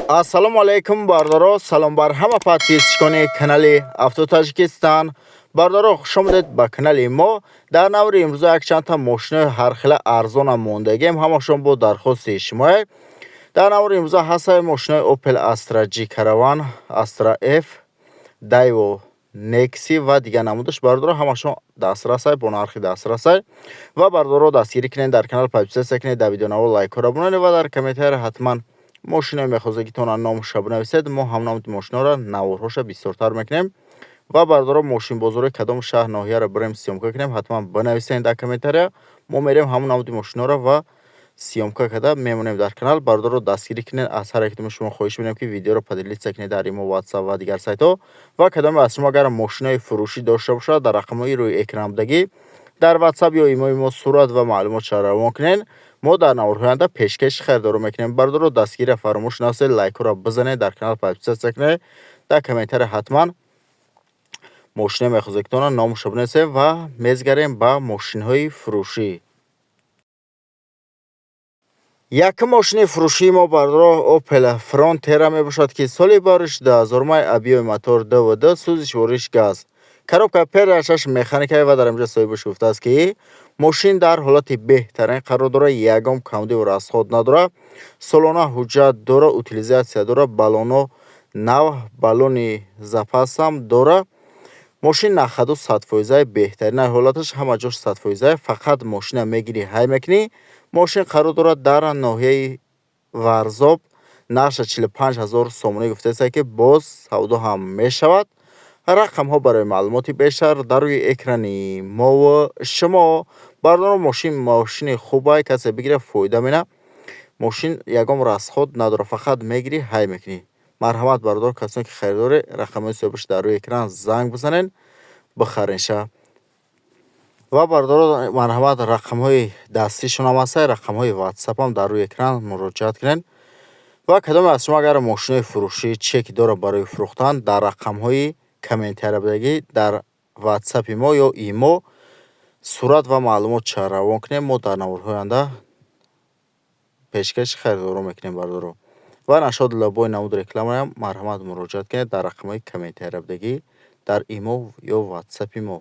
ассалому алайкум бардоро, салом бар ҳама подписчикони канали Автотаҷикистан. Бардоро, хуш омадед ба канали мо. Дар наври имрӯза якчандта мошинои ҳархела арзона мондагем, ҳамашон бо дархости шумо. Дар наври имрӯза ҳастаи мошинои Opel Astra G Caravan, Astra F, Daewoo Nexi ва дигар намудаш бардоро ҳамашон дастрасай, бо нархи дастрасай. Ва бардоро дастгирӣ кунед, дар канал подписатсия кунед, дар видеонаво лайкҳоро бинонед ва дар комментария ҳатман мошинаи мехозагитона номуша бинависед. мо ҳамномати мошиноро наворҳоша бисёртар мекунем. ва бардоро мошинбозори кадом шаҳр ноҳияро бирем сиёмка кунем, ҳатман бинависед дар комментария. мо мерем ҳамон намуди мошиноро ва сиёмка када мемонем дар канал. бардоро дастгирӣ кунед. аз ҳар як шумо хоҳиш менем ки видеоро поделитсия кунед дар имо WhatsApp ва дигар сайтҳо. ва кадоме аз шумо агар мошинаи фурӯшӣ дошта бошад, дар рақамҳои рӯи экран будагӣ дар WhatsApp ё имои мо сурат ва маълумотшо равон кунед. мо дар наврҳои оянда пешкаши харидорӣ мекунем. бардоро дастгирия фаромӯш насед, лайкҳоро бизанед, дар канал подписатсия кунед, дар комментария ҳатман мошинаи мехозагитона номуша бинависед ва мезгарем ба мошинҳои фурӯшӣ. Якум мошини фурӯшии мо бардоро Opel Frontera мебошад ки соли бариш 2000 май, объёми мотор ДВД, сӯзиш вориш газ. Коробка передашаш механикаи ва дар инҷо соҳибаш гуфтааст ки мошин дар ҳолати беҳтарин қарор дорад, ягон камдиву расход надорад, солона ҳуҷҷат дорад, утилизатсия дорад, баллоно нав, баллони запасам дорад. мошин 92% беҳтаринаи ҳолаташ, ҳама ҷош 100%. фақат мошина мегирӣ ҳай мекунӣ. мошин қарор дорад дар ноҳияи Варзоб, нарша 45000 сомонӣ гуфтааст ки боз савдо ҳам мешавад. рақамҳо барои маълумоти бештар дар рӯи экрани мо ва шумо. бардоро мошини хубай, касе бигирад фоида мена. мошин ягон расход надорад, фақат мегирӣ ҳай мекунӣ. марҳамат бардор, касоне ки харидори рақамҳои соҳибаш дар рӯи экран занг бизанед, бихаринша. ва бардоро марҳамат, рақамҳои дастишон ҳам ҳастад, рақамҳои WhatsApp ҳам дар рӯи экран муроҷиат кунед. ва кадоме аз шумо агар мошинои фурӯшӣ чеки дорад барои фурӯхтан, дар рақамҳои комментария будагӣ дар WhatsApp-и мо ё имо сурат ва маълумотшо равон кунед. мо дар наврҳои оянда пешкаши харидорӣ мекунем бардоро. ва нашоди лобои намуди рекламаам марҳамат муроҷиат кунед дар рақамҳои комментария будагӣ дар имо ё WhatsApp-и мо.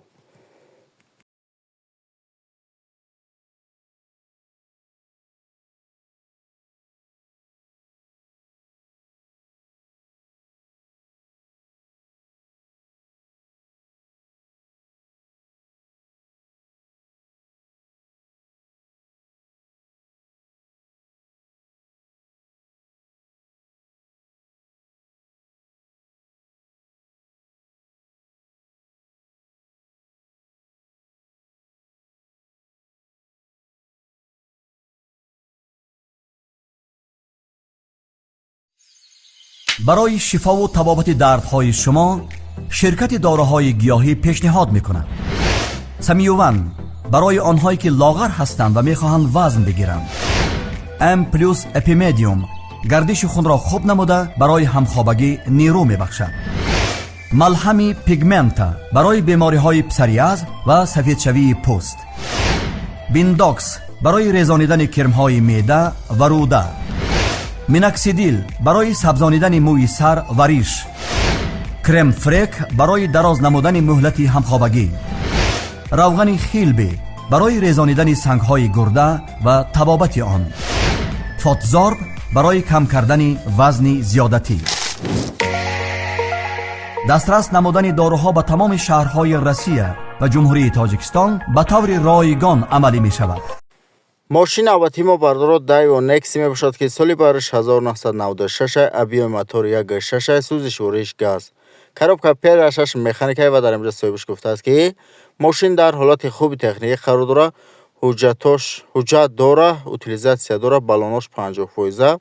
برای شفا و تبابت دردهای شما شرکت داروهای گیاهی پیشنهاد میکند سمیوون برای آنهایی که لاغر هستند و میخواهند وزن بگیرند. ام پلوس اپیمدیوم گردش خون را خوب نموده برای همخوابگی نیرو میبخشد. ملهم پیگمنتا برای بیماری های پسریاز و سفید شوی پوست. بینداکس برای ریزانیدن کرم های معده و روده. میناکسیدیل برای سبزانیدن موی سر و ریش. کرم فریک برای دراز نمودن مهلت همخوابگی. روغن خیلبی برای ریزانیدن سنگهای گرده و تبابت آن. فاتزارب برای کم کردن وزن زیادتی. دسترس نمودن داروها به تمام شهرهای روسیه و جمهوری تاجیکستان به طور رایگان عملی می شود. ماشین نوبتی ما بردارو Daewoo Nexi мебошад ки соли бариш 1996, объёми мотор 1.6, сӯзиш вориш газ. коробка передашаш механикаи ва дар инҷо соҳибаш гуфтааст ки мошин дар ҳолати хуби техникӣ қарор дорад, ҳуҷҷат дорад, утилизатсия дорад, баллонош 50%.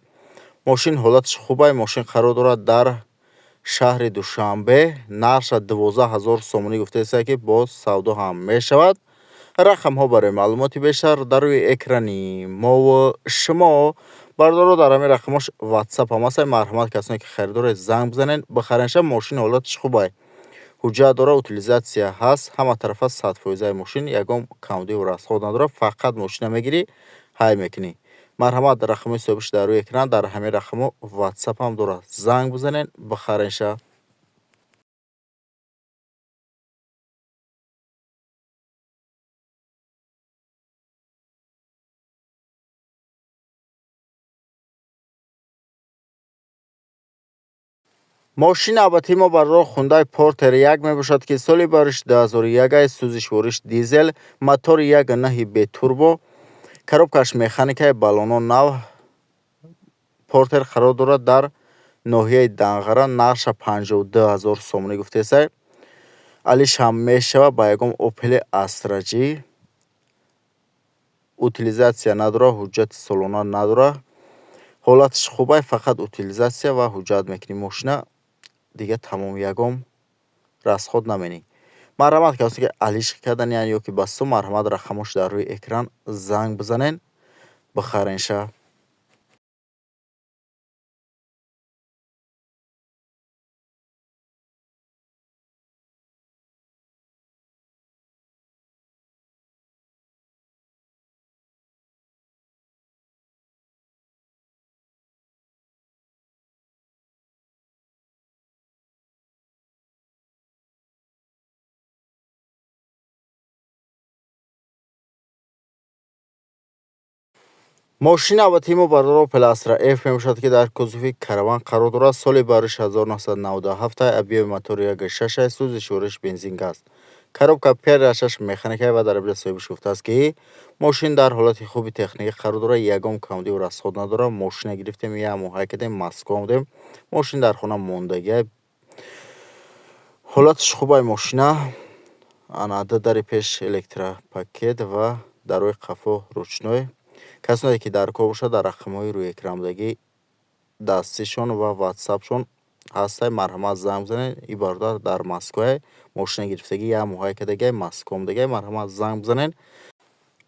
мошин ҳолаташ хубай. мошин қарор дорад дар шаҳри Душанбе, нарша 12000 сомонӣ гуфтааст ки боз савдо ҳам мешавад. рақамҳо барои маълумоти бештар дар рӯи экрани мо ва шумо. бардоро дар ҳамин рақамош WhatsApp ҳам ҳастад. марҳамат, касоне ки харидоред занг бизанед, бихаринша. мошин ҳолаташ хубай, ҳуҷҷат дорад, утилизатсия ҳаст, ҳама тарафа 100%. мошин ягон камдиву расход надорад, фақат мошина мегирӣ ҳай мекунӣ. марҳамат рақами сӯбиш дар рӯи экран дар ҳамин рақаму ватсапам дорад. Занг бизанен, бихаринша. мошини авватии мо бар роҳ Hyundai Porter 1 мебошад ки соли бариш 2001 сӯзиш вориш дизел, мотори 1.9 бетурбо, коробкаш механикаи балоно нав. Porter қарор дорад дар ноҳияи Данғара, нарша 52000 сомонӣ гуфтесай. алиш ҳам мешава ба ягон Opel Astra G. утилизатсия надора, ҳуҷҷати солона надора. ҳолатиш хубай, фақат утилизатсия ва ҳуҷҷат мекунӣ мошина дига тамом ягон расход наменӣ. марҳамат касе ки алишқ карданиян ё ки басто, марҳамат рақамош дар рӯи экран занг бизанен, бихаринша. мошини авватии мо бар роҳ Opel Astra F мебошад ки дар кузуфи караван қарор дорад. соли бариш 1997, объеми мотори 1.6, сӯзиши вориш бензин газ. коробка пердашаш механикаи ва дар инҷо соҳибиш гуфтааст ки мошин дар ҳолати хуби техникӣ қарор дорад, ягон камдиву расход надорад. мошина гирифтем, як моҳай кардем, Москва омадем. мошин дар хона мондагӣ, ҳолатиш хубай мошина. ана дари пеш электропакет ва дарои қафо ручной. касоне ки дар кор бошад, дар рақамҳои рӯи экрандагӣ дастишон ва ватсапшон ҳастай. марҳамат занг бизанед. И бародар дар Москвае, мошина гирифтагӣ як моҳай кардагӣ, Москва омадагӣ. марҳамат занг бизанед,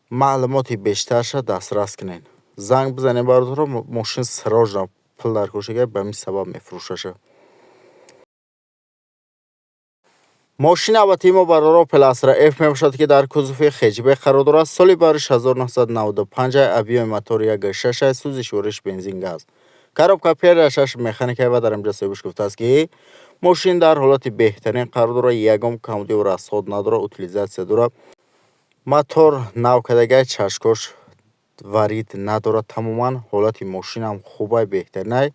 маълумоти бештарша дастрас кунед. занг бизанед бародаро, мошин срожна пул дар кушаga, ба мин сабаб мефурӯшаша. мошини авватии мо бар роҳ Opel Astra F мебошад ки дар кузуфи хеҷбек қарор дорад. соли бариш 1995, объеми мотори 1.6, сӯзиши вориш бензин газ. коробка пердашаш механикаи ва дар инҷо соҳибиш гуфтааст ки мошин дар ҳолати беҳтарин қарор дорад, ягон камдиву расход надорад, утилизатсия дорад. мотор нав кардагӣ, чашкош варид надорад. тамоман ҳолати мошинам хубай, беҳтаринай.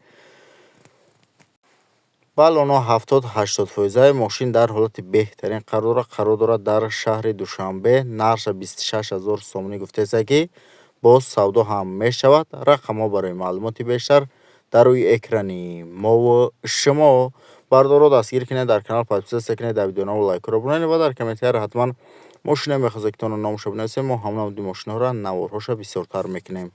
балоно 70-80%. мошин дар ҳолати беҳтарин қарор дорад дар шаҳри Душанбе. нарша 26000 сомонӣ гуфтеса ки боз савдо ҳам мешавад. рақамҳо барои маълумоти бештар дар рӯи экрани мову шумо. бардоро дастгир кунед, дар канал подписатсия кунед, дар видеонамо лайкро бронед ва дар комментария ҳатман мошина мехозед ки то номуша бинависед. мо ҳам намуди мошинаҳоро наворҳоша бисёртар мекунем.